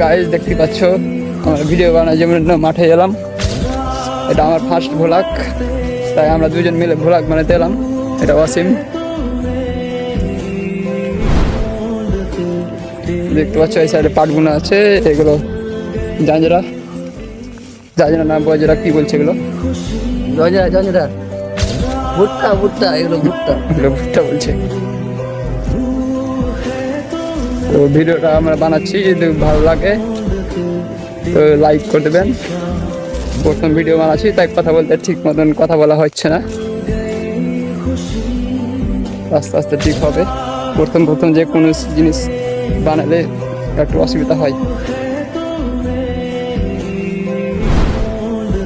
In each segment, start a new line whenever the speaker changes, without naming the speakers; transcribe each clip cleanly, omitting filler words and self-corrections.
Guys দেখতে পাচ্ছ আমরা ভিডিও বানার জন্য মাঠে এলাম। এটা আমার ফার্স্ট ভ্লগ, তাই আমরা দুজন মিলে ভ্লগ বানাতে এলাম। এটা ওয়াসিম, দেখতে পাচ্ছ এই সাইডে পাটগুলো আছে, এগুলো জাঞ্জরা না বজরা কি বলছে এগুলো?
জাঞ্জরা ভুট্টা এগুলো
ভুট্টা বলছে। তো ভিডিওটা আমরা বানাচ্ছি, যদি ভালো লাগে তো লাইক করে দেবেন। প্রথম ভিডিও বানাচ্ছি তাই কথা বলতে ঠিক মতন কথা বলা হচ্ছে না, আস্তে আস্তে ঠিক হবে। প্রথম যে কোনো জিনিস বানালে একটু অসুবিধা হয়।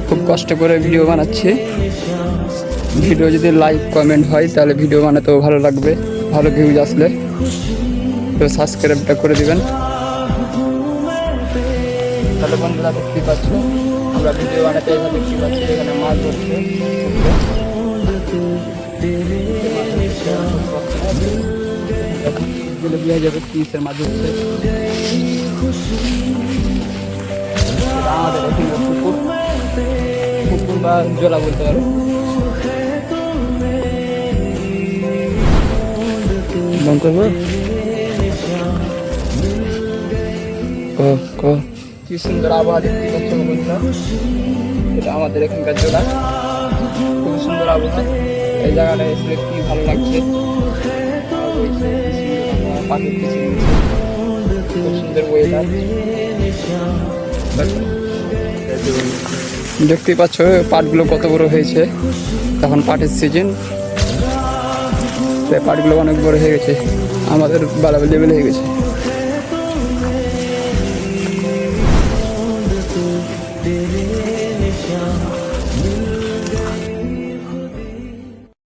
খুব কষ্ট করে ভিডিও বানাচ্ছি। ভিডিও যদি লাইক কমেন্ট হয় তাহলে ভিডিও বানাতেও ভালো লাগবে, ভালো ভিউজ আসলে। তো সাবস্ক্রাইবটা করে দিবেন। তাহলে বন্ধুরা দেখতে পাচ্ছ আমরা ভিডিও বানাতে এখানে দেখতে পাচ্ছি এখানে মাছ ধরছে। দিয়ে যাবে পিসের মাছ ধরছে। আমাদের এখানে পুকুর বা জলা বলতে পারো। বন্ধ করবো কি সুন্দর আবহাওয়া দেখতে পাচ্ছ বন্ধুরা। এটা আমাদের এখানকার জেলা, খুব সুন্দর আবহাওয়া। এই জায়গাটা এসে কি ভালো লাগছে, পাখির কিছু খুব সুন্দর ওয়েদার। দেখতেই পাচ্ছ পাটগুলো কত বড় হয়েছে, তখন পাটের সিজন, তাই পাটগুলো অনেক বড় হয়ে গেছে, আমাদের বাড়াবার লেভেল হয়ে গেছে।